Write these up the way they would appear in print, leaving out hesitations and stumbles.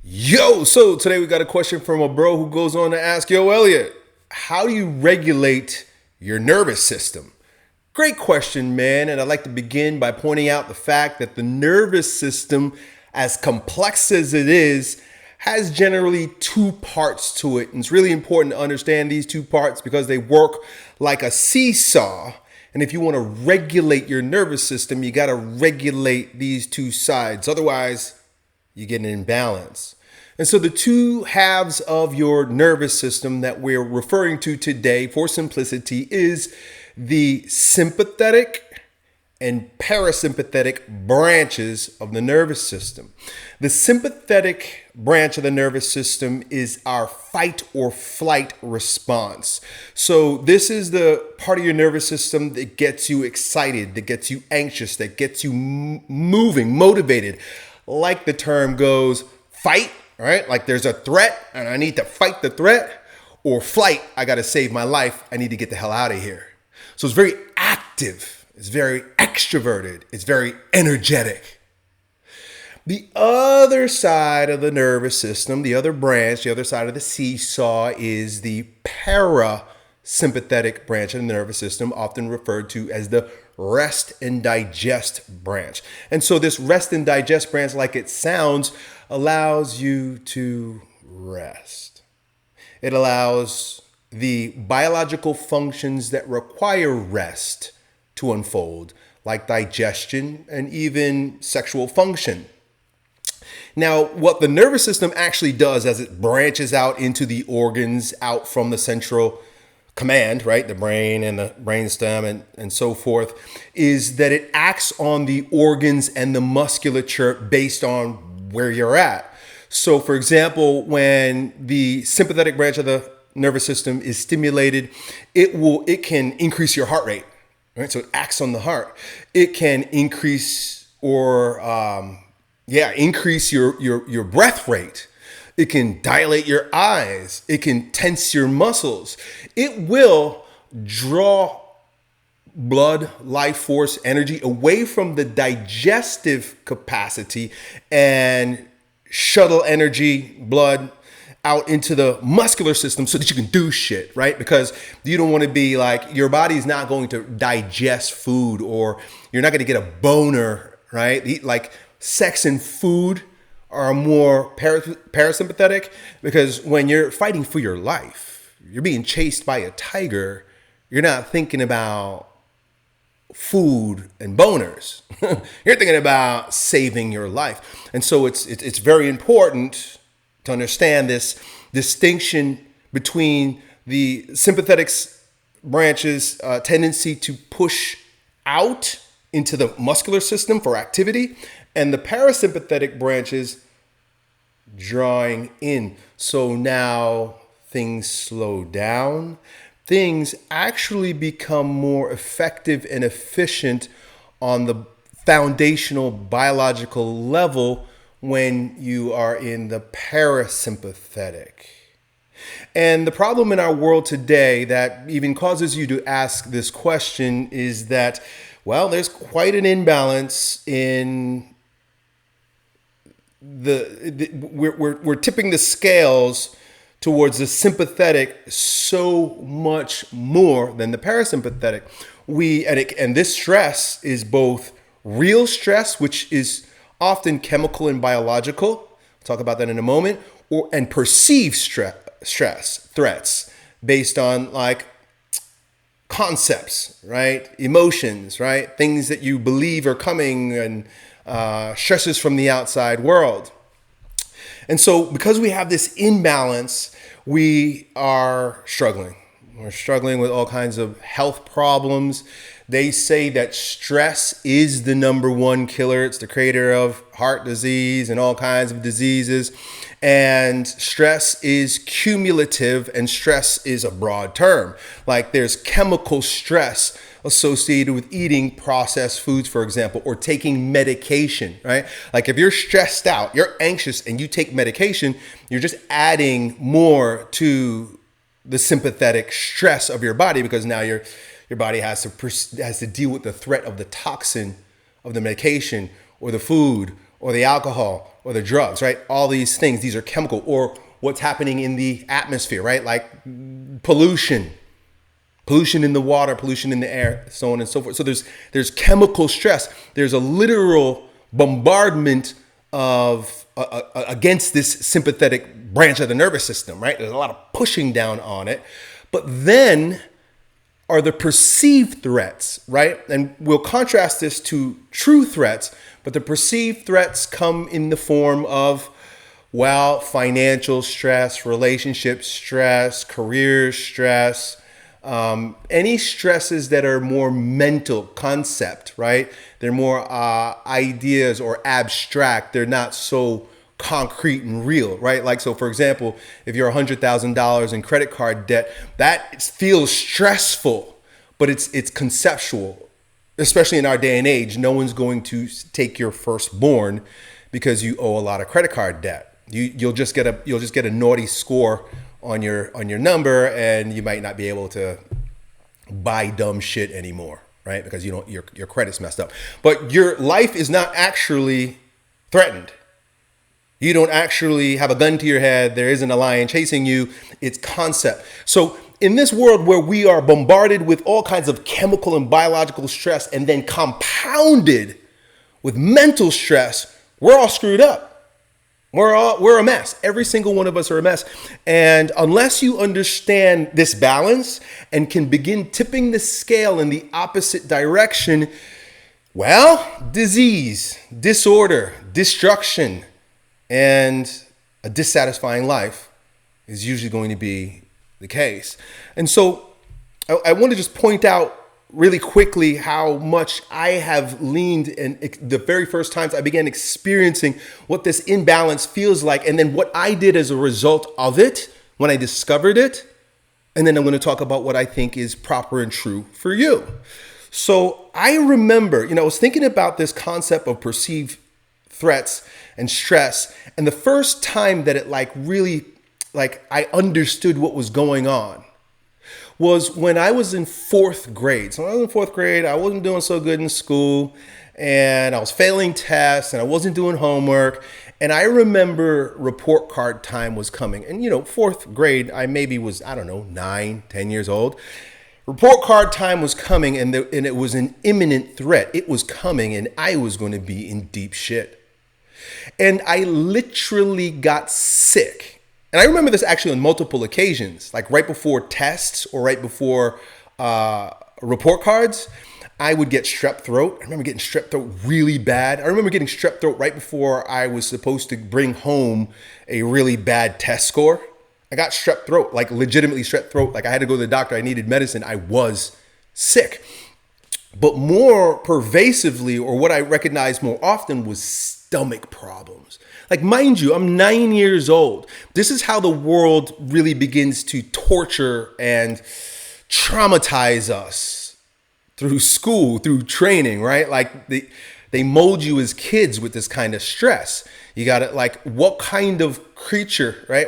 So today we got a question from a bro who goes on to ask, yo, Elliott, how do you regulate your nervous system? Great question, man. And I'd like to begin by pointing out the fact that the nervous system, as complex as it is, has generally two parts to it. And it's really important to understand these two parts because they work like a seesaw. And if you want to regulate your nervous system, you got to regulate these two sides. Otherwise, you get an imbalance. And so the two halves of your nervous system that we're referring to today for simplicity is the sympathetic and parasympathetic branches of the nervous system. The sympathetic branch of the nervous system is our fight or flight response. So this is the part of your nervous system that gets you excited, that gets you anxious, that gets you moving, motivated. Like the term goes, fight, right? Like there's a threat and I need to fight the threat, or flight, I got to save my life. I need to get the hell out of here. So it's very active. It's very extroverted. It's very energetic. The other side of the nervous system, the other branch, the other side of the seesaw is the parasympathetic branch of the nervous system, often referred to as the rest and digest branch. And so this rest and digest branch, like it sounds, allows you to rest. It allows the biological functions that require rest to unfold, like digestion and even sexual function. Now, what the nervous system actually does as it branches out into the organs, out from the central command, right, the brain and the brainstem and so forth, is that it acts on the organs and the musculature based on where you're at. So, for example, when the sympathetic branch of the nervous system is stimulated, it can increase your heart rate, right? So it acts on the heart. It can increase increase your breath rate. It can dilate your eyes. It can tense your muscles. It will draw blood, life force, energy away from the digestive capacity and shuttle energy, blood out into the muscular system so that you can do shit, right? Because you don't want to be like, your body's not going to digest food, or you're not going to get a boner, right? Like sex and food are more parasympathetic, because when you're fighting for your life, you're being chased by a tiger, you're not thinking about food and boners. You're thinking about saving your life. And so it's very important to understand this distinction between the sympathetic branch's tendency to push out into the muscular system for activity, and the parasympathetic branches drawing in. So now things slow down. Things actually become more effective and efficient on the foundational biological level when you are in the parasympathetic. And the problem in our world today that even causes you to ask this question is that, well, there's quite an imbalance in we're tipping the scales towards the sympathetic so much more than the parasympathetic. And this stress is both real stress, which is often chemical and biological. We'll talk about that in a moment, and perceived stress, threats based on like concepts, right? Emotions, right? Things that you believe are coming, and stresses from the outside world. And so because we have this imbalance, we are struggling. We're struggling with all kinds of health problems. They say that stress is the number one killer. It's the creator of heart disease and all kinds of diseases. And stress is cumulative, and stress is a broad term. Like there's chemical stress associated with eating processed foods, for example, or taking medication, right? Like if you're stressed out, you're anxious, and you take medication, you're just adding more to the sympathetic stress of your body, because now your body has to deal with the threat of the toxin of the medication or the food or the alcohol or the drugs, right? All these things, these are chemical, or what's happening in the atmosphere, right? Like pollution in the water, pollution in the air, so on and so forth. So there's chemical stress. There's a literal bombardment of against this sympathetic branch of the nervous system, right? There's a lot of pushing down on it. But then are the perceived threats, right? And we'll contrast this to true threats, but the perceived threats come in the form of, well, financial stress, relationship stress, career stress, any stresses that are more mental concept, right? They're more ideas or abstract. They're not so concrete and real, right? Like, so for example, if you're $100,000 in credit card debt, that feels stressful, but it's conceptual. Especially in our day and age, no one's going to take your firstborn because you owe a lot of credit card debt. You'll just get a naughty score on your number, and you might not be able to buy dumb shit anymore, right? Because your credit's messed up. But your life is not actually threatened. You don't actually have a gun to your head. There isn't a lion chasing you. It's concept. So in this world where we are bombarded with all kinds of chemical and biological stress, and then compounded with mental stress, we're all screwed up. We're a mess. Every single one of us are a mess. And unless you understand this balance and can begin tipping the scale in the opposite direction, well, disease, disorder, destruction, and a dissatisfying life is usually going to be the case. And so I want to just point out really quickly how much I have leaned, and the very first times I began experiencing what this imbalance feels like, and then what I did as a result of it when I discovered it. And then I'm going to talk about what I think is proper and true for you. So I remember, I was thinking about this concept of perceived threats and stress. And the first time that it really I understood what was going on was when I was in fourth grade. So when I was in fourth grade, I wasn't doing so good in school, and I was failing tests, and I wasn't doing homework. And I remember report card time was coming. And, fourth grade, I maybe was, 9, 10 years old. Report card time was coming, and it was an imminent threat. It was coming, and I was going to be in deep shit. And I literally got sick. And I remember this actually on multiple occasions, like right before tests or right before report cards, I would get strep throat. I remember getting strep throat really bad. I remember getting strep throat right before I was supposed to bring home a really bad test score. I got strep throat, like legitimately strep throat. Like I had to go to the doctor. I needed medicine. I was sick. But more pervasively, or what I recognized more often, was stomach problems. Like, mind you, I'm 9 years old. This is how the world really begins to torture and traumatize us through school, through training, right? Like they mold you as kids with this kind of stress. You got to, like, what kind of creature, right?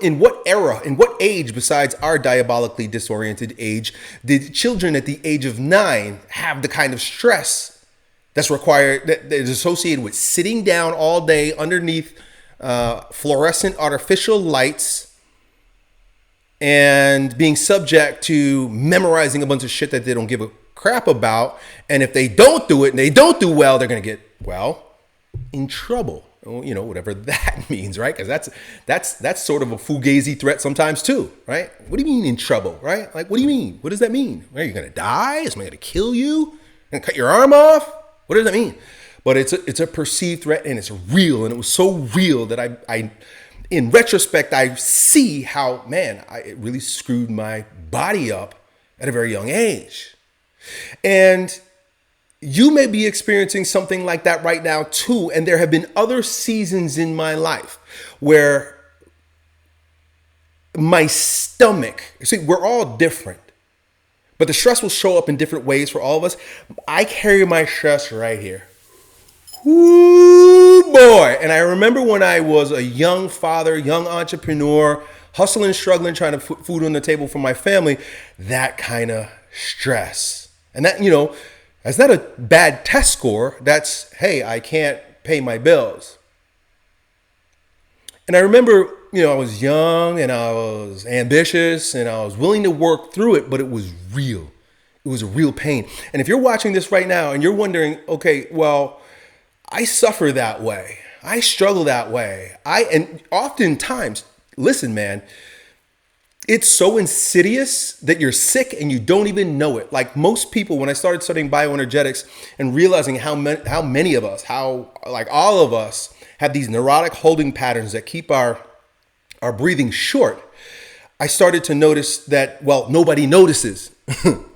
In what era, in what age besides our diabolically disoriented age did children at the age of 9 have the kind of stress that's required, that is associated with sitting down all day underneath fluorescent artificial lights and being subject to memorizing a bunch of shit that they don't give a crap about. And if they don't do it and they don't do well, they're going to get, in trouble. Whatever that means, right? Because that's sort of a fugazi threat sometimes too, right? What do you mean in trouble, right? Like, what do you mean? What does that mean? Are you going to die? Is somebody going to kill you? Going to cut your arm off? What does that mean? But it's a perceived threat, and it's real. And it was so real that I in retrospect, I see how, it really screwed my body up at a very young age. And you may be experiencing something like that right now too. And there have been other seasons in my life where my stomach, we're all different, but the stress will show up in different ways for all of us. I carry my stress right here. Ooh, boy. And I remember when I was a young father, young entrepreneur, hustling, struggling, trying to put food on the table for my family, that kind of stress. And that, that's not a bad test score. That's, hey, I can't pay my bills. And I remember, I was young and I was ambitious and I was willing to work through it, but it was real. It was a real pain. And if you're watching this right now and you're wondering, okay, well, I suffer that way. I struggle that way. And oftentimes, listen, man, it's so insidious that you're sick and you don't even know it. Like most people, when I started studying bioenergetics and realizing how many of us, like all of us, have these neurotic holding patterns that keep our breathing short, I started to notice that, well, nobody notices,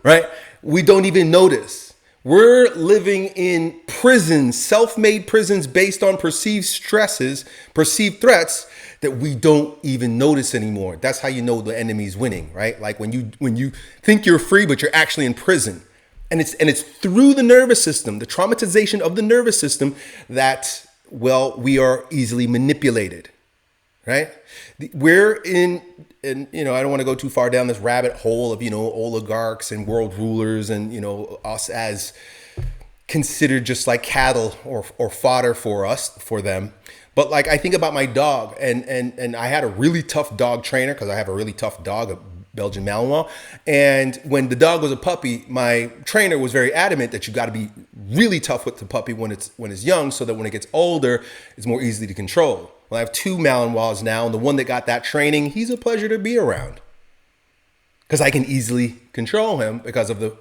right? We don't even notice. We're living in prisons, self-made prisons based on perceived stresses, perceived threats that we don't even notice anymore. That's how you know the enemy's winning, right? Like when you think you're free, but you're actually in prison. And it's through the nervous system, the traumatization of the nervous system that, well, we are easily manipulated, right? We're in I don't want to go too far down this rabbit hole of, oligarchs and world rulers and, us as considered just like cattle or fodder for them. But like, I think about my dog and I had a really tough dog trainer because I have a really tough dog, a Belgian Malinois. And when the dog was a puppy, my trainer was very adamant that you got to be really tough with the puppy when it's young so that when it gets older, it's more easy to control. Well, I have 2 Malinois now, and the one that got that training, he's a pleasure to be around because I can easily control him because of the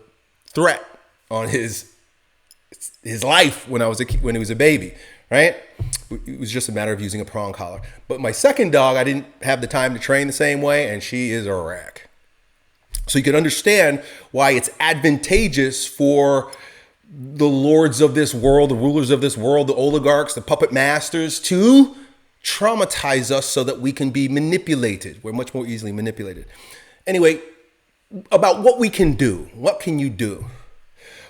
threat on his life when he was a baby, right? It was just a matter of using a prong collar. But my second dog, I didn't have the time to train the same way, and she is a wreck. So you can understand why it's advantageous for the lords of this world, the rulers of this world, the oligarchs, the puppet masters to traumatize us so that we can be manipulated. We're much more easily manipulated. Anyway, about what we can do. What can you do?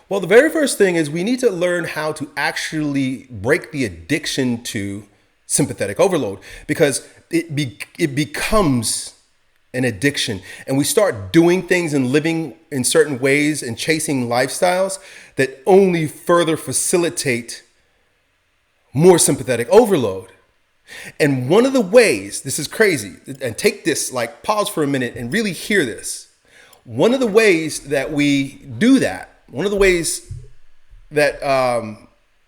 Well, the very first thing is we need to learn how to actually break the addiction to sympathetic overload because it becomes an addiction. And we start doing things and living in certain ways and chasing lifestyles that only further facilitate more sympathetic overload. And one of the ways, this is crazy, and take this, like pause for a minute and really hear this. One of the ways that we do that, one of the ways that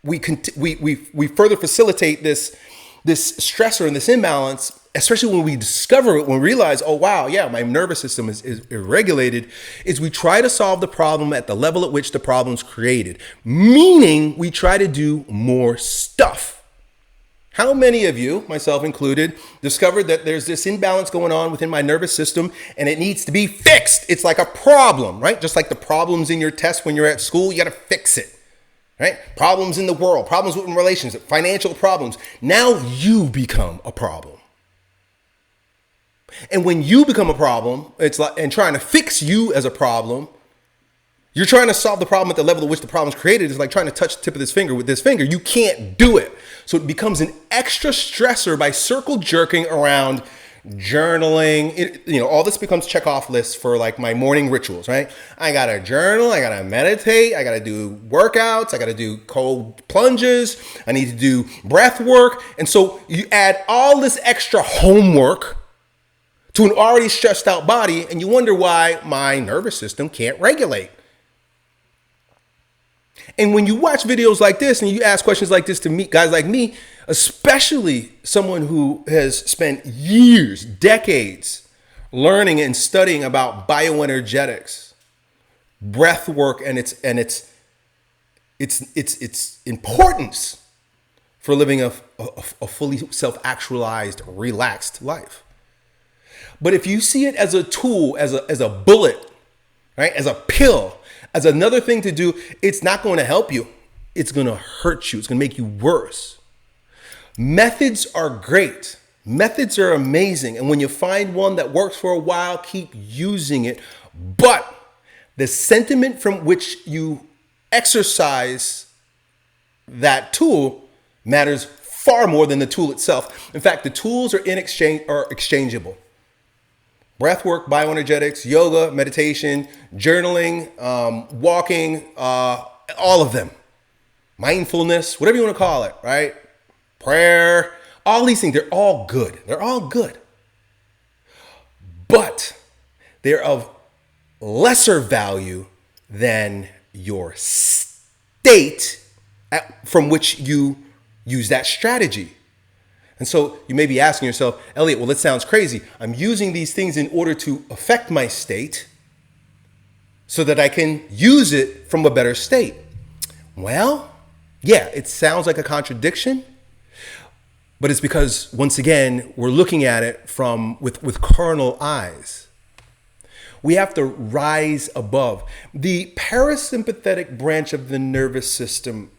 we further facilitate this stressor and this imbalance, especially when we discover it, when we realize, oh, wow, yeah, my nervous system is irregulated, is we try to solve the problem at the level at which the problem's created, meaning we try to do more stuff. How many of you, myself included, discovered that there's this imbalance going on within my nervous system and it needs to be fixed? It's like a problem, right? Just like the problems in your test when you're at school, you got to fix it, right? Problems in the world, problems with relations, financial problems. Now you become a problem. And when you become a problem, it's like, and trying to fix you as a problem, you're trying to solve the problem at the level at which the problem is created. It's like trying to touch the tip of this finger with this finger. You can't do it. So it becomes an extra stressor by circle jerking around journaling. All this becomes check-off lists for like my morning rituals, right? I got to journal. I got to meditate. I got to do workouts. I got to do cold plunges. I need to do breath work. And so you add all this extra homework to an already stressed out body. And you wonder why my nervous system can't regulate. And when you watch videos like this and you ask questions like this to me, guys like me, especially someone who has spent years, decades learning and studying about bioenergetics, breath work, and its importance for living a fully self-actualized, relaxed life. But if you see it as a tool, as a bullet, right, as a pill, as another thing to do, it's not going to help you. It's going to hurt you. It's going to make you worse. Methods are great. Methods are amazing. And when you find one that works for a while, keep using it. But the sentiment from which you exercise that tool matters far more than the tool itself. In fact, the tools are exchangeable. Breathwork, bioenergetics, yoga, meditation, journaling, walking, all of them. mindfulness, whatever you want to call it, right? Prayer, all these things, they're all good. They're all good. But they're of lesser value than your state from which you use that strategy. And so you may be asking yourself, Elliott, well, that sounds crazy. I'm using these things in order to affect my state so that I can use it from a better state. Well, yeah, it sounds like a contradiction, but it's because, once again, we're looking at it with carnal eyes. We have to rise above. The parasympathetic branch of the nervous system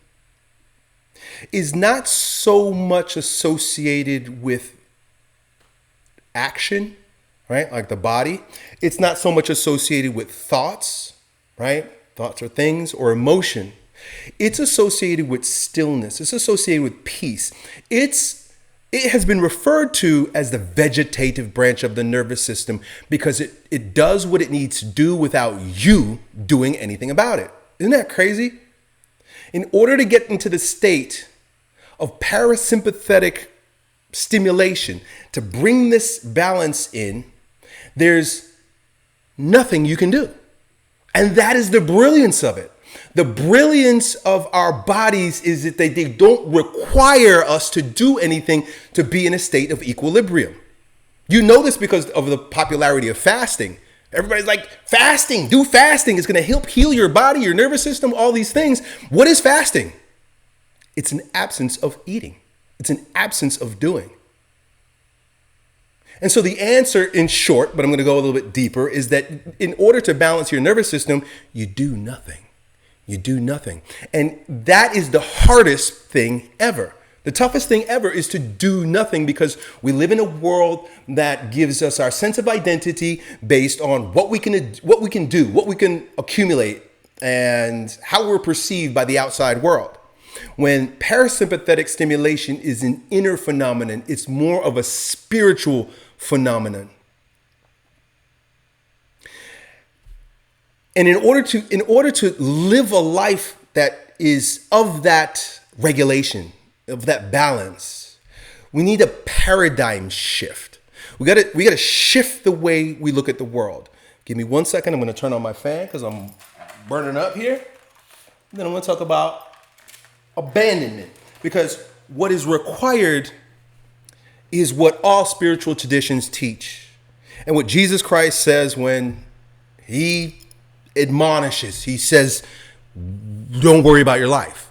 is not so much associated with action, right? Like the body. It's not so much associated with thoughts, right? Thoughts are things, or emotion. It's associated with stillness. It's associated with peace. It has been referred to as the vegetative branch of the nervous system because it does what it needs to do without you doing anything about it. Isn't that crazy? In order to get into the state of parasympathetic stimulation, to bring this balance in, there's nothing you can do. And that is the brilliance of it. The brilliance of our bodies is that they don't require us to do anything to be in a state of equilibrium. You know this because of the popularity of fasting. Everybody's like, fasting, do fasting. It's going to help heal your body, your nervous system, all these things. What is fasting? It's an absence of eating. It's an absence of doing. And so the answer, in short, but I'm going to go a little bit deeper, is that in order to balance your nervous system, you do nothing. You do nothing. And that is the hardest thing ever. The toughest thing ever is to do nothing, because we live in a world that gives us our sense of identity based on what we can do, what we can accumulate, and how we're perceived by the outside world. When parasympathetic stimulation is an inner phenomenon, it's more of a spiritual phenomenon. And in order to live a life that is of that regulation, of that balance, we need a paradigm shift. We got to shift the way we look at the world. Give me 1 second. I'm going to turn on my fan because I'm burning up here. And then I'm going to talk about abandonment, because what is required is what all spiritual traditions teach, and what Jesus Christ says when he admonishes. He says, don't worry about your life.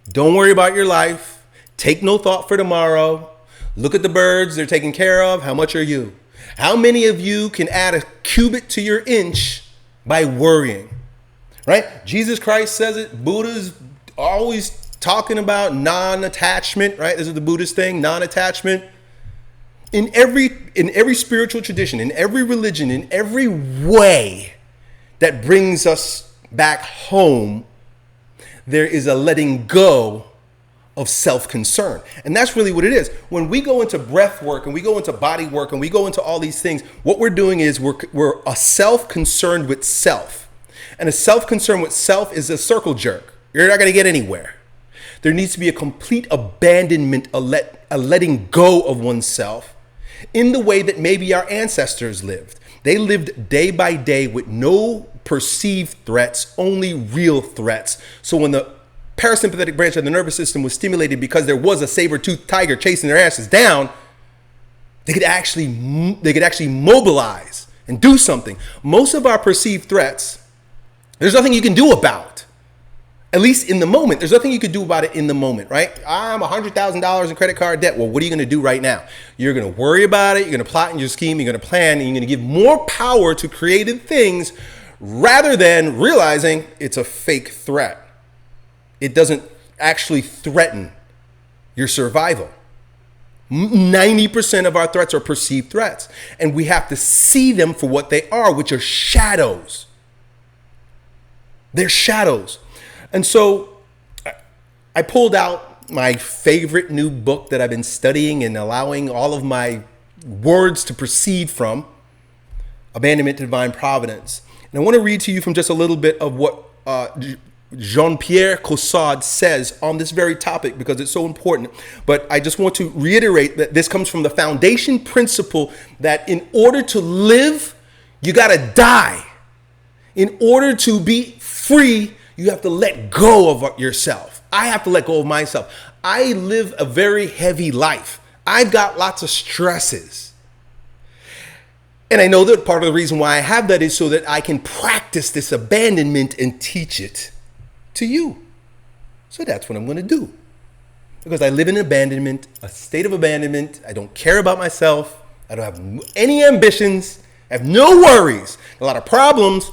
Don't worry about your life. Take no thought for tomorrow. Look at the birds. They're taken care of. How much are you? How many of you can add a cubit to your inch by worrying? Right? Jesus Christ says it. Buddha's always talking about non-attachment, right? This is the Buddhist thing, non-attachment. In every spiritual tradition, in every religion, in every way that brings us back home, there is a letting go of self-concern. And that's really what it is. When we go into breath work and we go into body work and we go into all these things, what we're doing is we're a self-concerned with self. And a self-concern with self is a circle jerk. You're not going to get anywhere. There needs to be a complete abandonment, a letting go of oneself in the way that maybe our ancestors lived. They lived day by day with no perceived threats, only real threats. So when the parasympathetic branch of the nervous system was stimulated because there was a saber-toothed tiger chasing their asses down, they could actually mobilize and do something. Most of our perceived threats, there's nothing you can do about. At least in the moment, there's nothing you could do about it in the moment, right? I'm $100,000 in credit card debt. Well, what are you going to do right now? You're going to worry about it. You're going to plot in your scheme. You're going to plan, and you're going to give more power to creative things rather than realizing it's a fake threat. It doesn't actually threaten your survival. 90% of our threats are perceived threats, and we have to see them for what they are, which are shadows. They're shadows. And so I pulled out my favorite new book that I've been studying and allowing all of my words to proceed from, Abandonment to Divine Providence. And I want to read to you from just a little bit of what Jean-Pierre Caussade says on this very topic because it's so important. But I just want to reiterate that this comes from the foundation principle that in order to live, you got to die. In order to be free, you have to let go of yourself. I have to let go of myself. I live a very heavy life. I've got lots of stresses. And I know that part of the reason why I have that is so that I can practice this abandonment and teach it to you. So that's what I'm going to do. Because I live in abandonment, a state of abandonment. I don't care about myself. I don't have any ambitions. I have no worries. A lot of problems,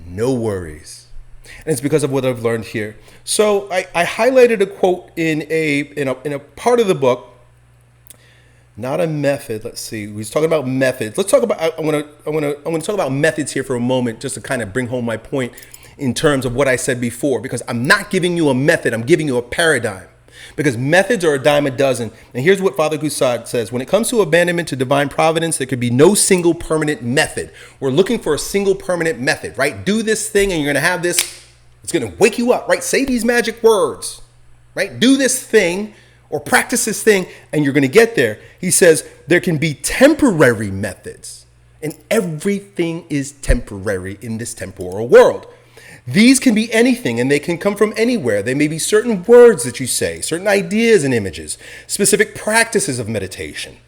no worries. And it's because of what I've learned here. So I highlighted a quote in a part of the book. Not a method. Let's see. We was talking about methods. Let's talk about. I want to talk about methods here for a moment, just to kind of bring home my point in terms of what I said before. Because I'm not giving you a method. I'm giving you a paradigm. Because methods are a dime a dozen. And here's what Father Caussade says: when it comes to abandonment to divine providence, there could be no single permanent method. We're looking for a single permanent method, right? Do this thing, and you're going to have this. It's going to wake you up, right? Say these magic words, right? Do this thing. Or practice this thing and you're going to get there. He says there can be temporary methods, and everything is temporary in this temporal world. These can be anything and they can come from anywhere. They may be certain words that you say, certain ideas and images, specific practices of meditation.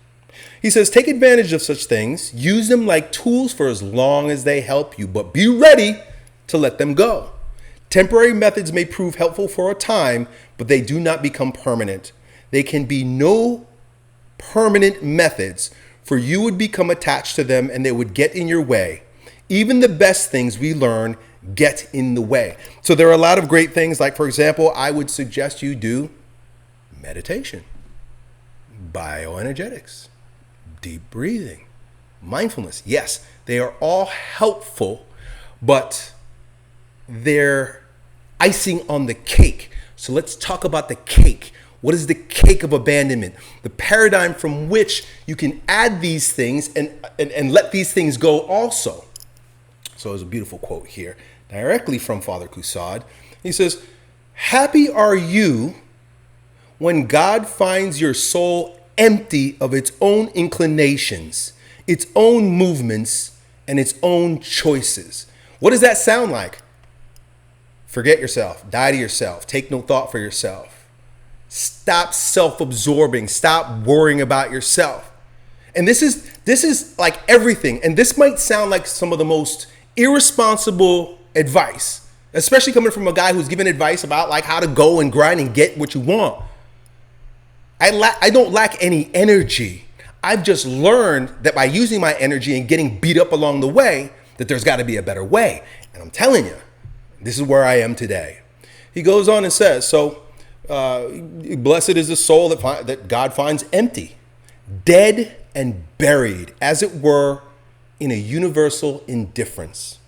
He says take advantage of such things, use them like tools for as long as they help you, but be ready to let them go. Temporary methods may prove helpful for a time, but they do not become permanent. There can be no permanent methods, for you would become attached to them and they would get in your way. Even the best things we learn get in the way. So there are a lot of great things. Like, for example, I would suggest you do meditation, bioenergetics, deep breathing, mindfulness. Yes, they are all helpful, but they're icing on the cake. So let's talk about the cake. What is the cake of abandonment? The paradigm from which you can add these things and let these things go also. So there's a beautiful quote here directly from Father Caussade. He says, happy are you when God finds your soul empty of its own inclinations, its own movements, and its own choices. What does that sound like? Forget yourself, die to yourself, take no thought for yourself. Stop self-absorbing. Stop worrying about yourself. And this is like everything. And this might sound like some of the most irresponsible advice, especially coming from a guy who's giving advice about like how to go and grind and get what you want. I don't lack any energy. I've just learned that by using my energy and getting beat up along the way, that there's got to be a better way. And I'm telling you, this is where I am today. He goes on and says, blessed is the soul that God finds empty, dead and buried, as it were, in a universal indifference.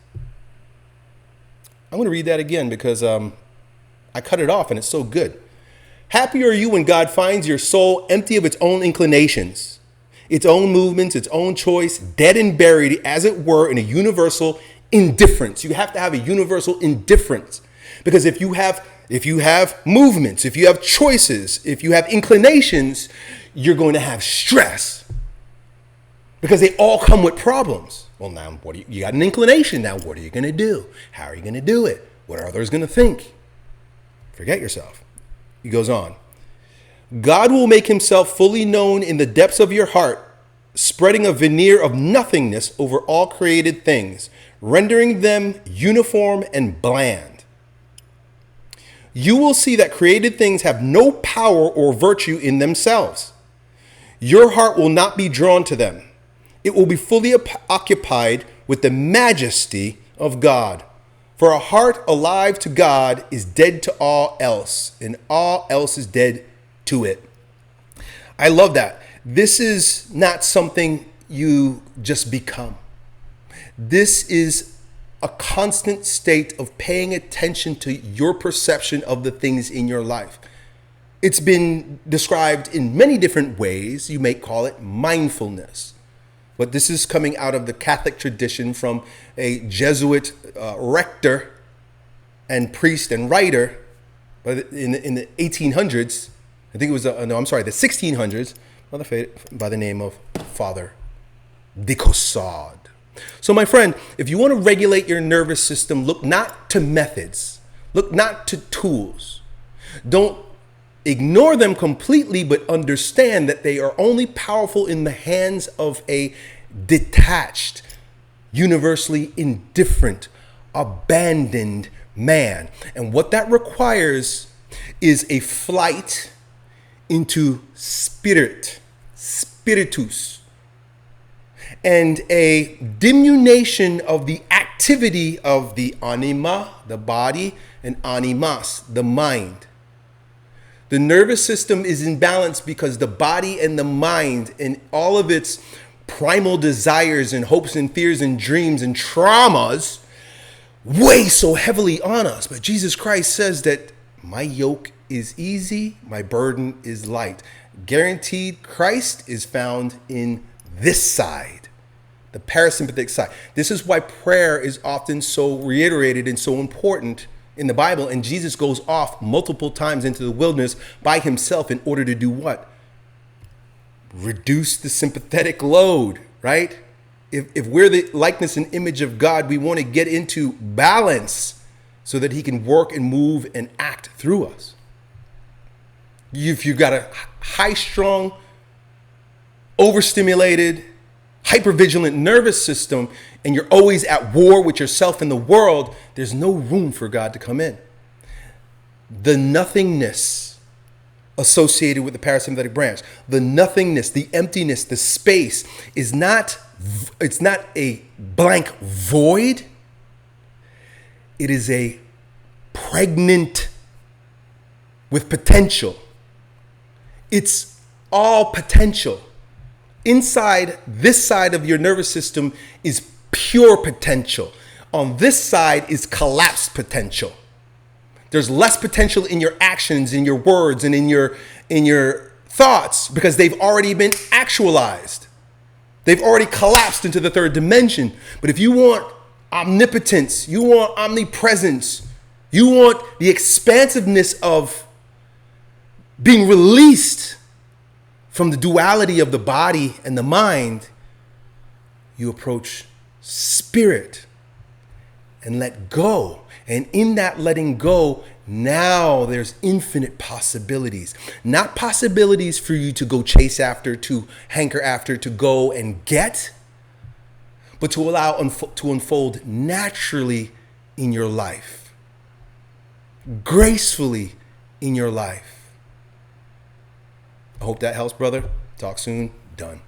I'm going to read that again because I cut it off and it's so good. Happy are you when God finds your soul empty of its own inclinations, its own movements, its own choice, dead and buried, as it were, in a universal indifference. You have to have a universal indifference, because if you have movements, if you have choices, if you have inclinations, you're going to have stress, because they all come with problems. Well, now you got an inclination. Now, what are you going to do? How are you going to do it? What are others going to think? Forget yourself. He goes on. God will make himself fully known in the depths of your heart, spreading a veneer of nothingness over all created things, rendering them uniform and bland. You will see that created things have no power or virtue in themselves. Your heart will not be drawn to them. It will be fully occupied with the majesty of God. For a heart alive to God is dead to all else, and all else is dead to it. I love that. This is not something you just become. This is a constant state of paying attention to your perception of the things in your life. It's been described in many different ways. You may call it mindfulness. But this is coming out of the Catholic tradition from a Jesuit rector and priest and writer in the 1800s. I think it was, the 1600s, by the name of Father de Caussade. So my friend, if you want to regulate your nervous system, look not to methods, look not to tools. Don't ignore them completely, but understand that they are only powerful in the hands of a detached, universally indifferent, abandoned man. And what that requires is a flight into spirit, spiritus, and a diminution of the activity of the anima, the body, and animas, the mind. The nervous system is in balance because the body and the mind and all of its primal desires and hopes and fears and dreams and traumas weigh so heavily on us. But Jesus Christ says that my yoke is easy, my burden is light. Guaranteed, Christ is found in this side, the parasympathetic side. This is why prayer is often so reiterated and so important in the Bible. And Jesus goes off multiple times into the wilderness by himself in order to do what? Reduce the sympathetic load, right? If we're the likeness and image of God, we want to get into balance so that he can work and move and act through us. If you've got a high-strung, overstimulated, hypervigilant nervous system, and you're always at war with yourself and the world, there's no room for God to come in. The nothingness associated with the parasympathetic branch, the nothingness, the emptiness, the space it's not a blank void. It is a pregnant with potential. It's all potential. Inside this side of your nervous system is pure potential. On this side is collapsed potential. There's less potential in your actions, in your words, and in your thoughts because they've already been actualized. They've already collapsed into the third dimension. But if you want omnipotence, you want omnipresence, you want the expansiveness of being released from the duality of the body and the mind, you approach spirit and let go. And in that letting go, now there's infinite possibilities. Not possibilities for you to go chase after, to hanker after, to go and get, but to allow to unfold naturally in your life, gracefully in your life. I hope that helps, brother. Talk soon. Done.